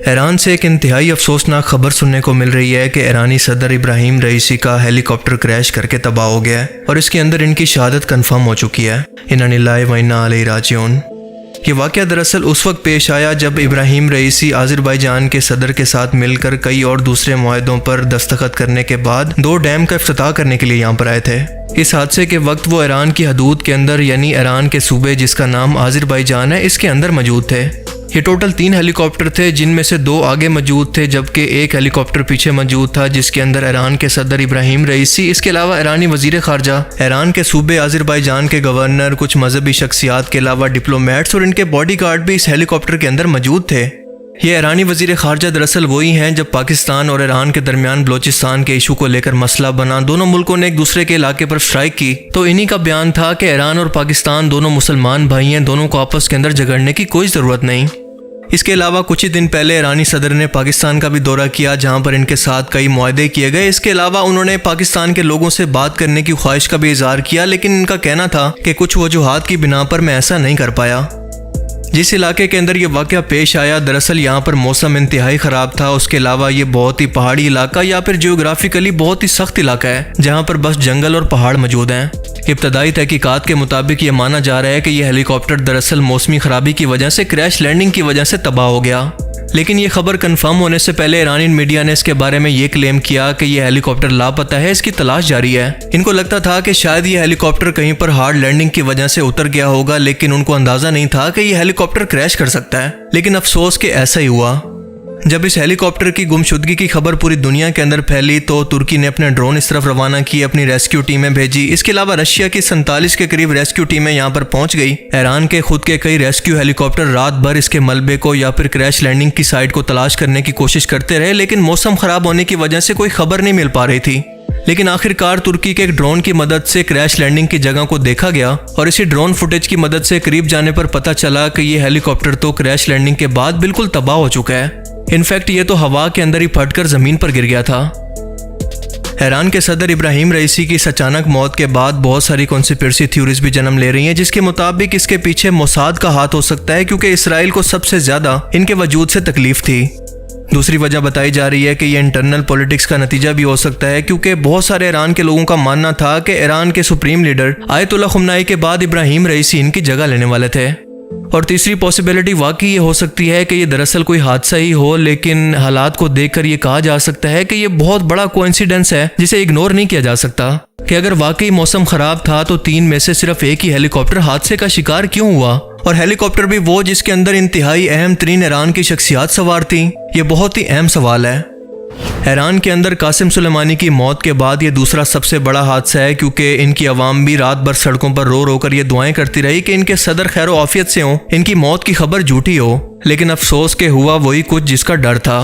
Iran से एक इंतहाई अफसोसनाक खबर सुनने को मिल रही है कि ईरानी सदर इब्राहिम रईसी का हेलीकॉप्टर क्रैश करके तबाह हो गया है और इसके अंदर इनकी शहादत कंफर्म हो चुकी है। इन्ना लिल्लाहि व इन्ना अलैहि राजिऊन। ये वाक़या दरअसल उस वक्त पेश आया जब इब्राहिम रईसी आज़रबाईजान के सदर के साथ मिलकर कई और दूसरे मुआहदों पर दस्तखत करने के बाद 2 डैम का इफ्तिताह करने के लिए यहाँ पर आए थे। इस हादसे के वक्त वो ईरान की हदूद के अंदर यानी ईरान के सूबे जिसका नाम आज़रबाईजान है इसके अंदर मौजूद थे। ये टोटल 3 हेलीकॉप्टर थे जिनमें से 2 आगे मौजूद थे जबकि एक हेलीकॉप्टर पीछे मौजूद था जिसके अंदर ईरान के सदर इब्राहिम रईसी, इसके अलावा ईरानी वजीर खारजा, ईरान के सूबे आज़रबाईजान के गवर्नर, कुछ मजहबी शख्सियात के अलावा डिप्लोमेट्स और इनके बॉडीगार्ड भी इस हेलीकॉप्टर के अंदर मौजूद थे। ये ईरानी वजीर खारजा दरअसल वही हैं जब पाकिस्तान और ईरान के दरमियान बलोचिस्तान के इशू को लेकर मसला बना, दोनों मुल्कों ने एक दूसरे के इलाके पर स्ट्राइक की तो इन्हीं का बयान था कि ईरान और पाकिस्तान दोनों मुसलमान भाई हैं, दोनों को आपस के अंदर झगड़ने की कोई ज़रूरत नहीं। इसके अलावा कुछ ही दिन पहले ईरानी सदर ने पाकिस्तान का भी दौरा किया जहां पर इनके साथ कई मुआहदे किए गए। इसके अलावा उन्होंने पाकिस्तान के लोगों से बात करने की ख्वाहिश का भी इजहार किया, लेकिन इनका कहना था कि कुछ वजूहात की बिना पर मैं ऐसा नहीं कर पाया। जिस इलाके के अंदर ये वाक़या पेश आया दरअसल यहाँ पर मौसम इंतहाई ख़राब था। उसके अलावा ये बहुत ही पहाड़ी इलाका या फिर जियोग्राफिकली बहुत ही सख्त इलाका है जहाँ पर बस जंगल और पहाड़ मौजूद हैं। इब्तदाई तहकीकात के मुताबिक ये माना जा रहा है कि यह हेलीकॉप्टर दरअसल मौसमी ख़राबी की वजह से क्रैश लैंडिंग की वजह से तबाह हो गया। लेकिन ये खबर कंफर्म होने से पहले ईरानी मीडिया ने इसके बारे में ये क्लेम किया कि यह हेलीकॉप्टर लापता है, इसकी तलाश जारी है। इनको लगता था कि शायद ये हेलीकॉप्टर कहीं पर हार्ड लैंडिंग की वजह से उतर गया होगा, लेकिन उनको अंदाज़ा नहीं था कि यह हेलीकॉप्टर क्रैश कर सकता है। लेकिन अफसोस कि ऐसा ही हुआ। जब इस हेलीकॉप्टर की गुमशुदगी की खबर पूरी दुनिया के अंदर फैली तो तुर्की ने अपने ड्रोन इस तरफ रवाना किए, अपनी रेस्क्यू टीमें भेजी। इसके अलावा रशिया की 47 के करीब रेस्क्यू टीमें यहाँ पर पहुंच गई। ईरान के खुद के कई रेस्क्यू हेलीकॉप्टर रात भर इसके मलबे को या फिर क्रैश लैंडिंग की साइट को तलाश करने की कोशिश करते रहे, लेकिन मौसम खराब होने की वजह से कोई खबर नहीं मिल पा रही थी। लेकिन आखिरकार तुर्की के एक ड्रोन की मदद से क्रैश लैंडिंग की जगह को देखा गया और इसी ड्रोन फुटेज की मदद से करीब जाने पर पता चला कि ये हेलीकॉप्टर तो क्रैश लैंडिंग के बाद बिल्कुल तबाह हो चुका है। इनफैक्ट ये तो हवा के अंदर ही फटकर जमीन पर गिर गया था। ईरान के सदर इब्राहिम रईसी की इस अचानक मौत के बाद बहुत सारी कॉन्स्पिरेसी थ्योरीज भी जन्म ले रही हैं जिसके मुताबिक इसके पीछे मोसाद का हाथ हो सकता है, क्योंकि इसराइल को सबसे ज्यादा इनके वजूद से तकलीफ थी। दूसरी वजह बताई जा रही है कि यह इंटरनल पॉलिटिक्स का नतीजा भी हो सकता है, क्योंकि बहुत सारे ईरान के लोगों का मानना था कि ईरान के सुप्रीम लीडर आयतुल्लाह खुमनाई के बाद इब्राहिम रईसी इनकी जगह लेने वाले थे। और तीसरी पॉसिबिलिटी वाकई ये हो सकती है कि ये दरअसल कोई हादसा ही हो, लेकिन हालात को देखकर ये कहा जा सकता है कि ये बहुत बड़ा कोइंसिडेंस है जिसे इग्नोर नहीं किया जा सकता कि अगर वाकई मौसम खराब था तो 3 में से सिर्फ एक ही हेलीकॉप्टर हादसे का शिकार क्यों हुआ, और हेलीकॉप्टर भी वो जिसके अंदर इंतहाई अहम तरीन ईरान की शख्सियात सवार थी। ये बहुत ही अहम सवाल है। ईरान के अंदर कासिम सुलेमानी की मौत के बाद ये दूसरा सबसे बड़ा हादसा है, क्योंकि इनकी आवाम भी रात भर सड़कों पर रो रो कर ये दुआएं करती रही कि इनके सदर खैर आफियत से हो, इनकी मौत की खबर झूठी हो। लेकिन अफसोस के हुआ वही कुछ जिसका डर था।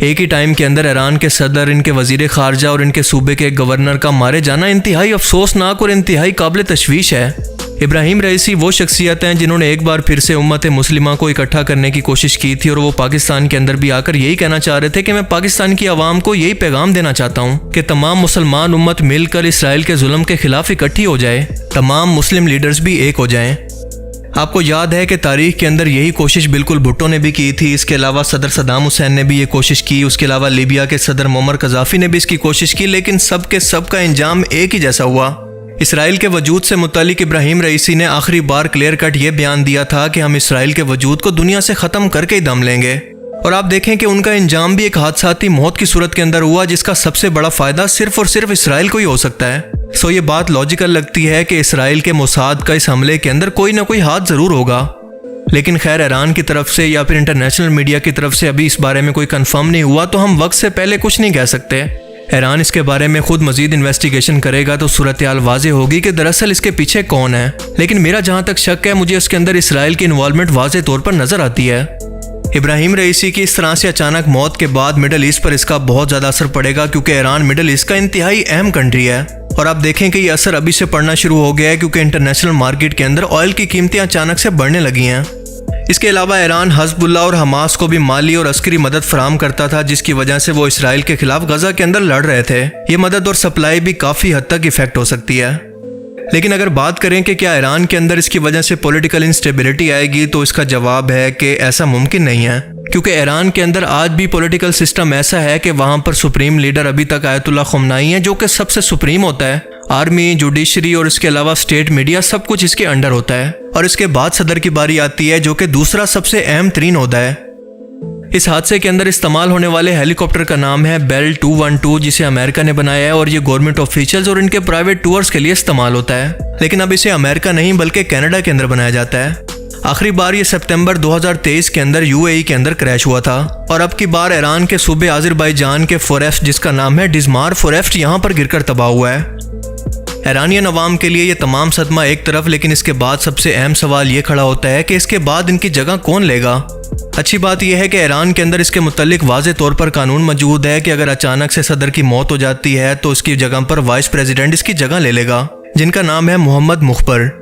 एक ही टाइम के अंदर ईरान के सदर, इनके वजीर खारजा और इनके सूबे के गवर्नर का मारे जाना इंतहाई अफसोसनाक और इंतहाई काबिल तशवीश है। इब्राहिम रईसी वो शख्सियत हैं जिन्होंने एक बार फिर से उम्मत मुस्लिमा को इकट्ठा करने की कोशिश की थी और वो पाकिस्तान के अंदर भी आकर यही कहना चाह रहे थे कि मैं पाकिस्तान की आवाम को यही पैगाम देना चाहता हूँ कि तमाम मुसलमान उम्मत मिलकर इसराइल के जुल्म के खिलाफ इकट्ठी हो जाए, तमाम मुस्लिम लीडर्स भी एक हो जाएं। आपको याद है कि तारीख के अंदर यही कोशिश बिल्कुल भुट्टो ने भी की थी। इसके अलावा सदर सद्दाम हुसैन ने भी ये कोशिश की। उसके अलावा लीबिया के सदर मुअम्मर कज़ाफ़ी ने भी इसकी कोशिश की, लेकिन सब के सब का इंजाम एक ही जैसा हुआ। इसराइल के वजूद से मुतालिक इब्राहिम रईसी ने आखिरी बार क्लियर कट ये बयान दिया था कि हम इसराइल के वजूद को दुनिया से ख़त्म करके ही दम लेंगे। और आप देखें कि उनका इंजाम भी एक हादसाती मौत की सूरत के अंदर हुआ, जिसका सबसे बड़ा फ़ायदा सिर्फ और सिर्फ इसराइल को ही हो सकता है। सो ये बात लॉजिकल लगती है कि इसराइल के मोसाद का इस हमले के अंदर कोई ना कोई हाथ ज़रूर होगा। लेकिन खैर ईरान की तरफ से या फिर इंटरनेशनल मीडिया की तरफ से अभी इस बारे में कोई कंफर्म नहीं हुआ, तो हम वक्त से पहले कुछ नहीं कह सकते। ईरान इसके बारे में खुद मजीद इन्वेस्टिगेशन करेगा तो सूरत हाल वाज़े होगी कि दरअसल इसके पीछे कौन है। लेकिन मेरा जहाँ तक शक है, मुझे उसके अंदर इसराइल की इन्वॉल्वमेंट वाज़े तौर पर नज़र आती है। इब्राहिम रईसी की इस तरह से अचानक मौत के बाद मिडल ईस्ट पर इसका बहुत ज़्यादा असर पड़ेगा, क्योंकि ईरान मिडल ईस्ट का इंतहाई अहम कंट्री है। और आप देखें कि ये असर अभी से पड़ना शुरू हो गया है, क्योंकि इंटरनेशनल मार्केट के अंदर ऑयल की कीमतें अचानक से बढ़ने लगी हैं। इसके अलावा ईरान हिज़्बुल्लाह और हमास को भी माली और अस्करी मदद फराहम करता था, जिसकी वजह से वो इसराइल के खिलाफ गजा के अंदर लड़ रहे थे। ये मदद और सप्लाई भी काफ़ी हद तक इफेक्ट हो सकती है। लेकिन अगर बात करें कि क्या ईरान के अंदर इसकी वजह से पॉलिटिकल इंस्टेबिलिटी आएगी, तो इसका जवाब है कि ऐसा मुमकिन नहीं है, क्योंकि ईरान के अंदर आज भी पॉलिटिकल सिस्टम ऐसा है कि वहाँ पर सुप्रीम लीडर अभी तक आयतुल्ला खमनाई है, जो कि सबसे सुप्रीम होता है। आर्मी, जुडिशरी और इसके अलावा स्टेट मीडिया सब कुछ इसके अंडर होता है। और इसके बाद सदर की बारी आती है, जो कि दूसरा सबसे अहम तरीन होता है। इस हादसे के अंदर इस्तेमाल होने वाले हेलीकॉप्टर का नाम है बेल 212, जिसे अमेरिका ने बनाया है और ये गवर्नमेंट ऑफिशियल्स और इनके प्राइवेट टूर्स के लिए इस्तेमाल होता है। लेकिन अब इसे अमेरिका नहीं बल्कि कनाडा के अंदर बनाया जाता है। आखिरी बार ये सितंबर 2023 के अंदर यूएई के अंदर क्रैश हुआ था और अब की बार ईरान के सूबे आज़रबाईजान के फोरेस्ट, जिसका नाम है डिज़मार फोरेस्ट, यहाँ पर गिरकर तबाह हुआ है। ईरानियन अवाम के लिए ये तमाम सदमा एक तरफ, लेकिन इसके बाद सबसे अहम सवाल ये खड़ा होता है कि इसके बाद इनकी जगह कौन लेगा। अच्छी बात यह है कि ईरान के अंदर इसके मुतालिक वाज़े तौर पर कानून मौजूद है कि अगर अचानक से सदर की मौत हो जाती है तो इसकी जगह पर वाइस प्रेसिडेंट इसकी जगह ले लेगा, जिनका नाम है मोहम्मद मुखबर।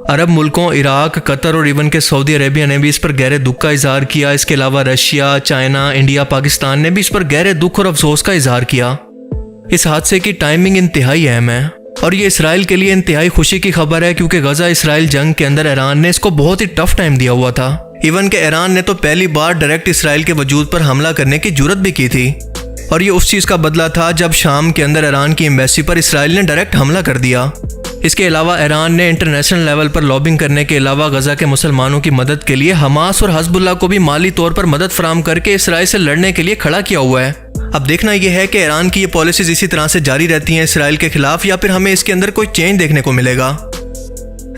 अरब मुल्कों इराक, कतर और इवन के सऊदी अरेबिया ने भी इस पर गहरे दुख का इजहार किया। इसके अलावा रशिया, चाइना, इंडिया, पाकिस्तान ने भी इस पर गहरे दुख और अफसोस का इजहार किया। इस हादसे की टाइमिंग इंतहाई अहम है और ये इसराइल के लिए इंतहाई खुशी की खबर है, क्योंकि गजा इसराइल जंग के अंदर ईरान ने इसको बहुत ही टफ टाइम दिया हुआ था। इवन के ईरान ने तो पहली बार डायरेक्ट इसराइल के वजूद पर हमला करने की जुर्रत भी की थी और ये उस चीज़ का बदला था जब शाम के अंदर ईरान की एम्बेसी पर इसराइल ने डायरेक्ट हमला कर दिया। इसके अलावा ईरान ने इंटरनेशनल लेवल पर लॉबिंग करने के अलावा गजा के मुसलमानों की मदद के लिए हमास और हजबुल्लाह को भी माली तौर पर मदद फराहम करके इसराइल से लड़ने के लिए खड़ा किया हुआ है। अब देखना यह है कि ईरान की ये पॉलिसीज इसी तरह से जारी रहती हैं इसराइल के खिलाफ, या फिर हमें इसके अंदर कोई चेंज देखने को मिलेगा।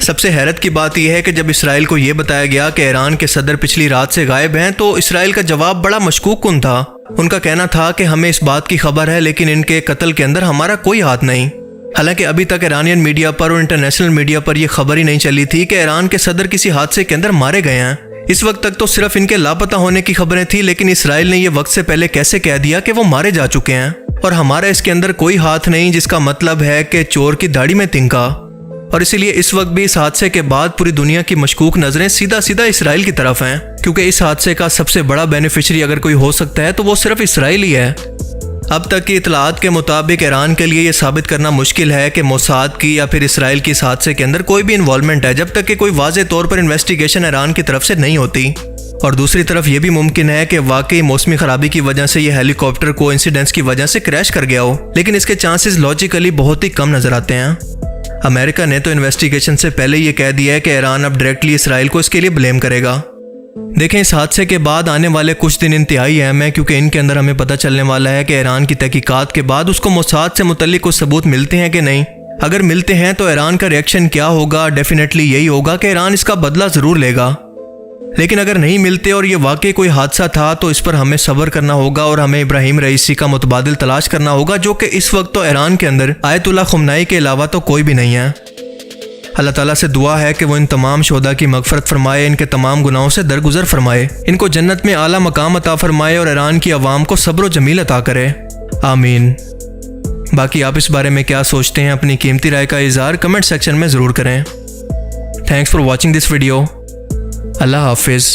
सबसे हैरत की बात यह है कि जब इसराइल को यह बताया गया कि ईरान के सदर पिछली रात से गायब हैं, तो इसराइल का जवाब बड़ा मशकूक-कुन था। उनका कहना था कि हमें इस बात की खबर है, लेकिन इनके कत्ल के अंदर हमारा कोई हाथ नहीं। हालांकि अभी तक ईरानियन मीडिया पर और इंटरनेशनल मीडिया पर यह खबर ही नहीं चली थी कि ईरान के सदर किसी हादसे के अंदर मारे गए हैं। इस वक्त तक तो सिर्फ इनके लापता होने की खबरें थी, लेकिन इसराइल ने यह वक्त से पहले कैसे कह दिया कि वो मारे जा चुके हैं और हमारा इसके अंदर कोई हाथ नहीं, जिसका मतलब है कि चोर की दाढ़ी में तिनका। और इसीलिए इस वक्त भी इस हादसे के बाद पूरी दुनिया की मशकूक नजरें सीधा सीधा इसराइल की तरफ हैं, क्योंकि इस हादसे का सबसे बड़ा बेनिफिशियरी अगर कोई हो सकता है तो वो सिर्फ इसराइल ही है। अब तक की इतलात के मुताबिक ईरान के लिए यह साबित करना मुश्किल है कि मोसाद की या फिर इसराइल की इस हादसे के अंदर कोई भी इन्वॉल्वमेंट है, जब तक कि कोई वाज़े तौर पर इन्वेस्टिगेशन ईरान की तरफ से नहीं होती। और दूसरी तरफ यह भी मुमकिन है कि वाकई मौसमी खराबी की वजह से यह हेलीकॉप्टर कोइंसिडेंस की वजह से क्रैश कर गया हो, लेकिन इसके चांसेस लॉजिकली बहुत ही कम नजर आते हैं। अमेरिका ने तो इन्वेस्टिगेशन से पहले ये कह दिया है कि ईरान अब डायरेक्टली इसराइल को इसके लिए ब्लेम करेगा। देखें, इस हादसे के बाद आने वाले कुछ दिन इंतहाई अहम है, क्योंकि इनके अंदर हमें पता चलने वाला है कि ईरान की तहकीकात के बाद उसको मोसाद से मुतल्लिक कुछ सबूत मिलते हैं कि नहीं। अगर मिलते हैं तो ईरान का रिएक्शन क्या होगा? डेफिनेटली यही होगा कि ईरान इसका बदला ज़रूर लेगा। लेकिन अगर नहीं मिलते और ये वाकई कोई हादसा था तो इस पर हमें सब्र करना होगा और हमें इब्राहिम रईसी का मुतबादिल तलाश करना होगा, जो कि इस वक्त तो ईरान के अंदर आयतुल्ला खमनाई के अलावा तो कोई भी नहीं है। अल्लाह ताला से दुआ है कि वो इन तमाम शोदा की मगफरत फरमाए, इनके तमाम गुनाहों से दरगुजर फरमाए, इनको जन्नत में आला मकाम अता फरमाए और ईरान की आवाम को सब्र व जमील अता करे। आमीन। बाकी आप इस बारे में क्या सोचते हैं? अपनी कीमती राय का इज़हार कमेंट सेक्शन में ज़रूर करें। Thanks for watching this video. अल्लाह हाफिज़।